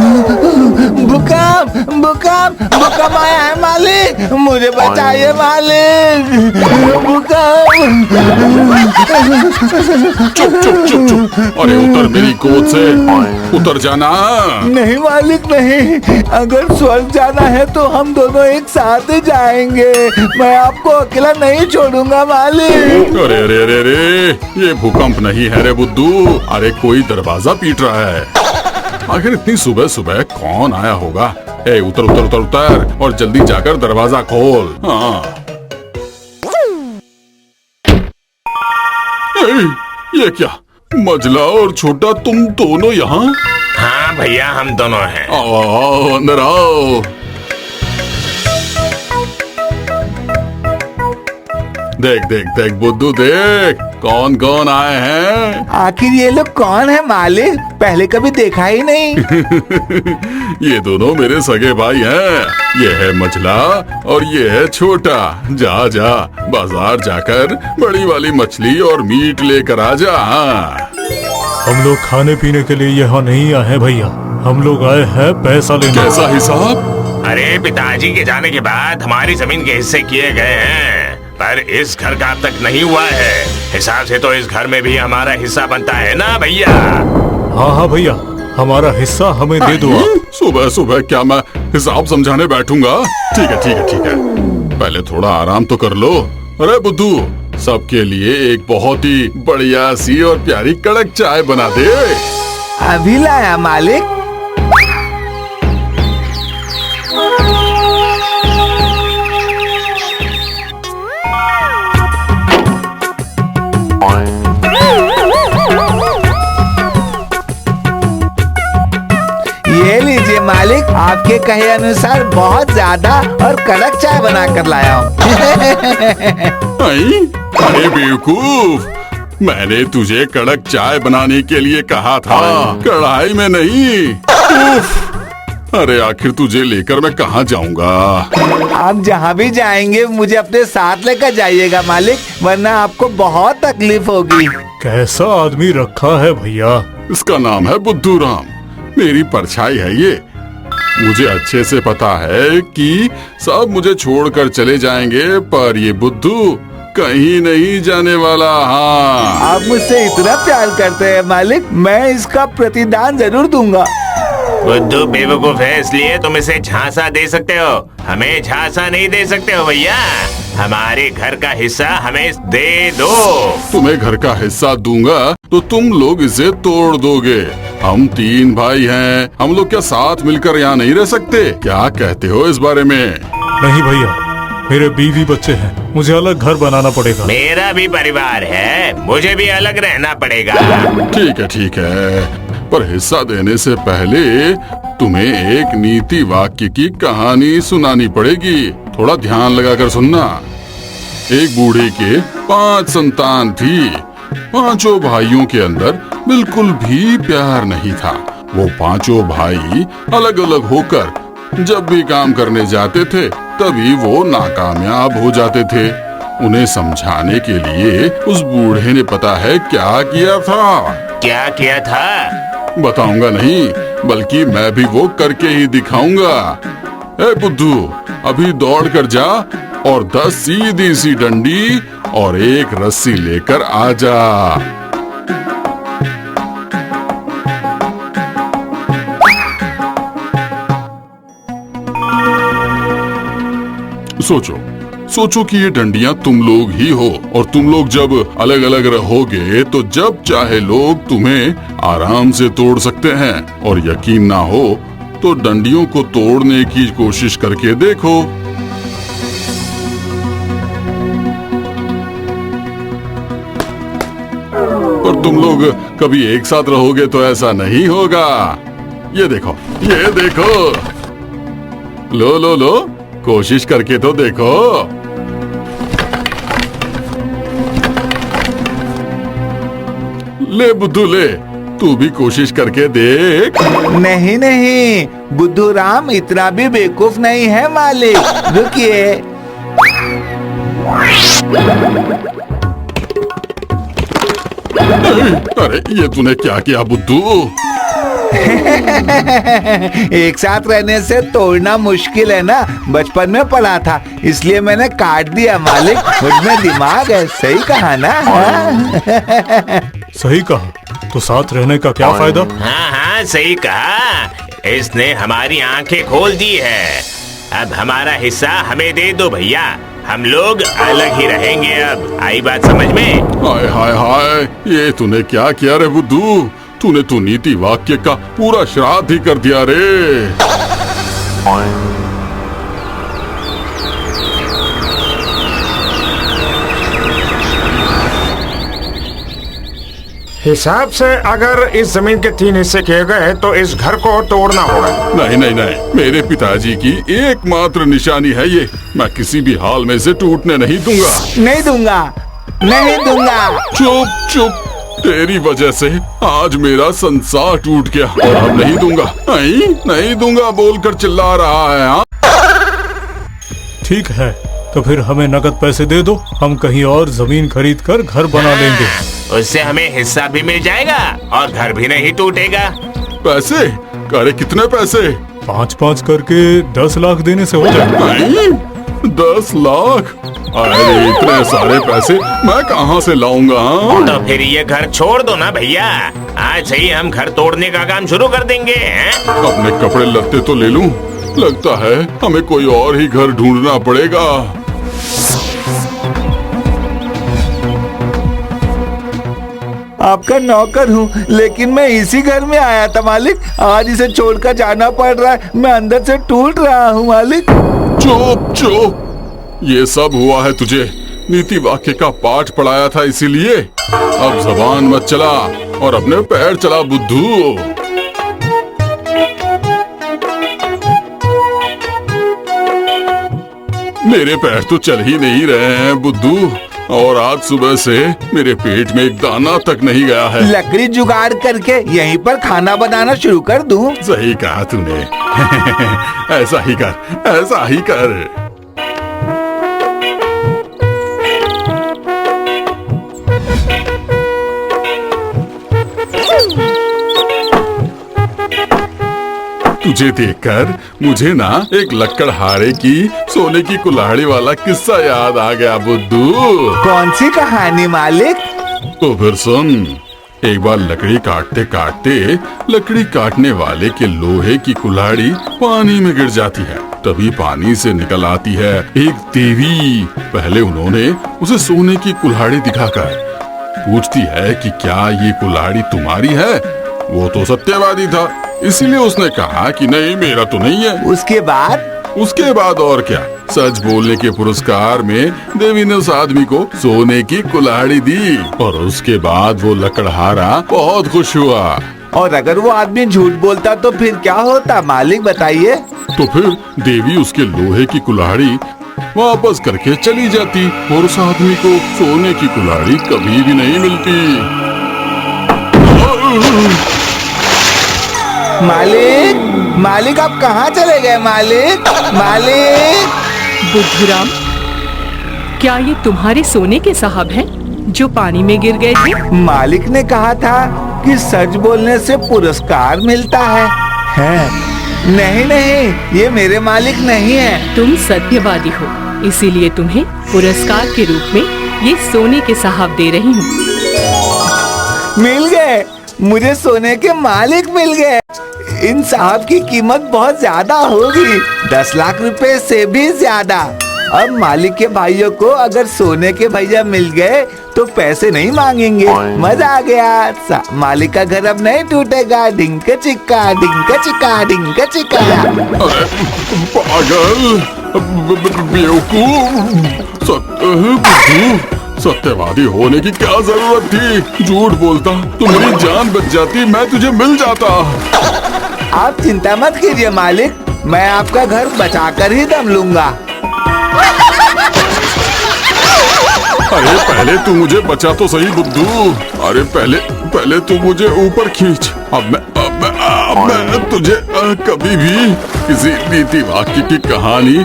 भूकंप भूकंप भूकंप आया है मालिक, मुझे बचाइए मालिक, भूकंप। चुप चुप चुप चुप, अरे उतर मेरी गोद से, उतर जाना। नहीं मालिक नहीं, अगर स्वर्ग जाना है तो हम दोनों एक साथ ही जाएंगे, मैं आपको अकेला नहीं छोड़ूंगा मालिक। अरे अरे अरे अरे, ये भूकंप नहीं है रे बुद्धू, अरे कोई दरवाजा पीट रहा है। आखिर इतनी सुबह सुबह कौन आया होगा? ए उतर उतर उतर उतर और जल्दी जाकर दरवाजा खोल। हाँ। ये क्या, मझला और छोटा तुम दोनों यहाँ? हाँ भैया, हम दोनों हैं। आओ आओ अंदर आओ। देख देख देख बुद्धू देख, कौन कौन आए हैं। आखिर ये लोग कौन है मालिक, पहले कभी देखा ही नहीं। ये दोनों मेरे सगे भाई हैं। ये है मछला और ये है छोटा। जा जा बाजार जाकर बड़ी वाली मछली और मीट लेकर आ जा। हाँ। हम लोग खाने पीने के लिए यहाँ नहीं आए हैं भैया, हम लोग आए हैं पैसा लेने। कैसा हिसाब? अरे पिताजी के जाने के बाद हमारी जमीन के हिस्से किए गए हैं, पर इस घर का अब तक नहीं हुआ है। हिसाब से तो इस घर में भी हमारा हिस्सा बनता है ना भैया? हाँ हाँ भैया, हमारा हिस्सा हमें दे दो आप। सुबह सुबह क्या मैं हिसाब समझाने बैठूंगा? ठीक है ठीक है ठीक है, पहले थोड़ा आराम तो कर लो। अरे बुद्धू, सबके लिए एक बहुत ही बढ़िया सी और प्यारी कड़क चाय बना दे। अभी लाया मालिक। ये लीजिए मालिक, आपके कहे अनुसार बहुत ज्यादा और कड़क चाय बना कर लाया हूँ। अरे बेवकूफ, मैंने तुझे कड़क चाय बनाने के लिए कहा था, कढ़ाई में नहीं। उफ, अरे आखिर तुझे लेकर मैं कहाँ जाऊंगा? आप जहाँ भी जाएंगे मुझे अपने साथ लेकर जाइएगा मालिक, वरना आपको बहुत तकलीफ होगी। कैसा आदमी रखा है भैया? इसका नाम है बुद्धू राम, मेरी परछाई है ये। मुझे अच्छे से पता है कि सब मुझे छोड़कर चले जाएंगे, पर ये बुद्धू कहीं नहीं जाने वाला। हाँ। आप मुझसे इतना प्यार करते हैं मालिक, मैं इसका प्रतिदान जरूर दूंगा। बुद्धू बेवकूफ है, इसलिए तुम इसे झांसा दे सकते हो, हमें झांसा नहीं दे सकते हो भैया। हमारे घर का हिस्सा हमें दे दो। तुम्हें घर का हिस्सा दूंगा तो तुम लोग इसे तोड़ दोगे। हम 3 भाई हैं, हम लोग क्या साथ मिलकर यहाँ नहीं रह सकते? क्या कहते हो इस बारे में? नहीं भैया, मेरे बीवी बच्चे हैं, मुझे अलग घर बनाना पड़ेगा। मेरा भी परिवार है, मुझे भी अलग रहना पड़ेगा। ठीक है, पर हिस्सा देने से पहले तुम्हें एक नीति वाक्य की कहानी सुनानी पड़ेगी। थोड़ा ध्यान लगाकर सुनना। एक बूढ़े के 5 संतान थी। 5 भाइयों के अंदर बिल्कुल भी प्यार नहीं था। वो 5 भाई अलग अलग होकर जब भी काम करने जाते थे तभी वो नाकामयाब हो जाते थे। उन्हें समझाने के लिए उस बूढ़े ने पता है क्या किया था? क्या किया था? बताऊंगा नहीं, बल्कि मैं भी वो करके ही दिखाऊंगा। ए बुद्धू, अभी दौड़ कर जा और 10 सीधी सी डंडी और एक रस्सी लेकर आ जा। सोचो कि ये डंडियां तुम लोग ही हो, और तुम लोग जब अलग अलग रहोगे तो जब चाहे लोग तुम्हें आराम से तोड़ सकते हैं। और यकीन ना हो तो डंडियों को तोड़ने की कोशिश करके देखो। और तुम लोग कभी एक साथ रहोगे तो ऐसा नहीं होगा। ये देखो, ये देखो, लो लो लो, कोशिश करके तो देखो। ले बुद्धू ले, तू भी कोशिश करके देख। नहीं नहीं, बुद्धू राम इतना भी बेवकूफ नहीं है मालिक, रुकिए। अरे ये तूने क्या किया बुद्धू? एक साथ रहने से तोड़ना मुश्किल है ना, बचपन में पढ़ा था इसलिए मैंने काट दिया मालिक। मुझमें दिमाग है, सही कहा ना? सही कहा। तो साथ रहने का क्या फायदा? हाँ हाँ सही कहा, इसने हमारी आंखें खोल दी है। अब हमारा हिस्सा हमें दे दो भैया, हम लोग अलग ही रहेंगे अब। आई बात समझ में? हाय हाय हाय, ये तूने क्या किया रे बुद्धू? तूने तो नीति वाक्य का पूरा श्राद्ध ही कर दिया रे। हिसाब से अगर इस जमीन के 3 हिस्से किए गए तो इस घर को तोड़ना होगा। नहीं नहीं नहीं, मेरे पिताजी की एकमात्र निशानी है ये। मैं किसी भी हाल में इसे टूटने नहीं दूंगा। नहीं दूंगा, नहीं दूंगा। चुप चुप, तेरी वजह से आज मेरा संसार टूट गया और अब नहीं दूंगा। नहीं दूंगा बोलकर चिल्ला रहा है। हाँ ठीक है, तो फिर हमें नकद पैसे दे दो, हम कहीं और जमीन खरीद कर घर बना लेंगे। उससे हमें हिस्सा भी मिल जाएगा और घर भी नहीं टूटेगा। पैसे? अरे कितने पैसे? 5-5 करके 10 लाख देने से हो जाएगा। नहीं, 10 लाख? अरे इतने सारे पैसे मैं कहाँ से लाऊंगा? हाँ? तो फिर ये घर छोड़ दो ना भैया, आज से ही हम घर तोड़ने का काम शुरू कर देंगे। अपने कपड़े लत्ते तो ले लूं, लगता है हमें कोई और ही घर ढूंढना पड़ेगा। आपका नौकर हूँ, लेकिन मैं इसी घर में आया था मालिक। आज इसे छोड़कर जाना पड़ रहा है, मैं अंदर से टूट रहा हूँ मालिक। चुप चुप, ये सब हुआ है तुझे नीति वाक्य का पाठ पढ़ाया था इसीलिए। अब जबान मत चला और अपने पैर चला बुद्धू। मेरे पैर तो चल ही नहीं रहे हैं बुद्धू, और आज सुबह से मेरे पेट में एक दाना तक नहीं गया है। लकड़ी जुगाड़ करके यहीं पर खाना बनाना शुरू कर दूं? सही कहा तूने। ऐसा ही कर, ऐसा ही कर। तुझे देखकर मुझे ना एक लकड़हारे की सोने की कुल्हाड़ी वाला किस्सा याद आ गया बुद्धू। कौन सी कहानी मालिक? तो फिर सुन। एक बार लकड़ी काटते काटते लकड़ी काटने वाले के लोहे की कुल्हाड़ी पानी में गिर जाती है। तभी पानी से निकल आती है एक देवी। पहले उन्होंने उसे सोने की कुल्हाड़ी दिखाकर पूछती है कि क्या ये कुल्हाड़ी तुम्हारी है? वो तो सत्यवादी था, इसीलिए उसने कहा कि नहीं, मेरा तो नहीं है। उसके बाद और क्या, सच बोलने के पुरस्कार में देवी ने उस आदमी को सोने की कुल्हाड़ी दी और उसके बाद वो लकड़हारा बहुत खुश हुआ। और अगर वो आदमी झूठ बोलता तो फिर क्या होता मालिक, बताइए? तो फिर देवी उसके लोहे की कुल्हाड़ी वापस करके चली जाती और उस आदमी को सोने की कुल्हाड़ी कभी भी नहीं मिलती। मालिक आप कहाँ चले गए मालिक? बुद्धूराम, क्या ये तुम्हारे सोने के साहब हैं जो पानी में गिर गए थे? मालिक ने कहा था कि सच बोलने से पुरस्कार मिलता है? नहीं, ये मेरे मालिक नहीं है। तुम सत्यवादी हो, इसीलिए तुम्हें पुरस्कार के रूप में ये सोने के साहब दे रही हूँ। मिल गए, मुझे सोने के मालिक मिल गए। इन साहब की कीमत बहुत ज्यादा होगी, 10 लाख रुपए से भी ज्यादा। अब मालिक के भाइयों को अगर सोने के भैया मिल गए तो पैसे नहीं मांगेंगे। मजा आ गया, मालिक का घर अब नहीं टूटेगा। ढिंक चिक्का ढिंक चिक्का ढिंक चिक्का। पागल, बेवकूफ, सत्यवादी होने की क्या जरूरत थी? झूठ बोलता तो मेरी जान बच जाती, मैं तुझे मिल जाता। आप चिंता मत कीजिए मालिक, मैं आपका घर बचाकर ही दम लूंगा। अरे पहले तू मुझे बचा तो सही बुद्धू। अरे पहले तू मुझे ऊपर खींच। अब मैं तुझे कभी भी किसी नीति वाक्य की कहानी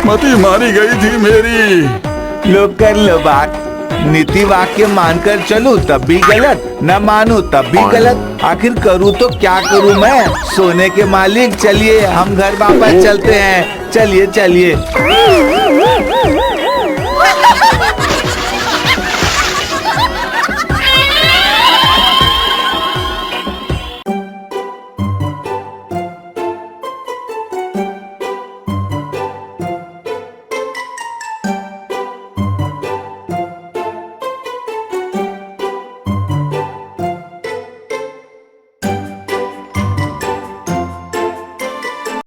मती मारी गई थी मेरी। लो कर लो बात, नीति वाक्य मानकर चलूं तब भी गलत, न मानूं तब भी गलत। आखिर करूं तो क्या करूं मैं? सोने के मालिक चलिए हम घर वापस चलते हैं। चलिए चलिए।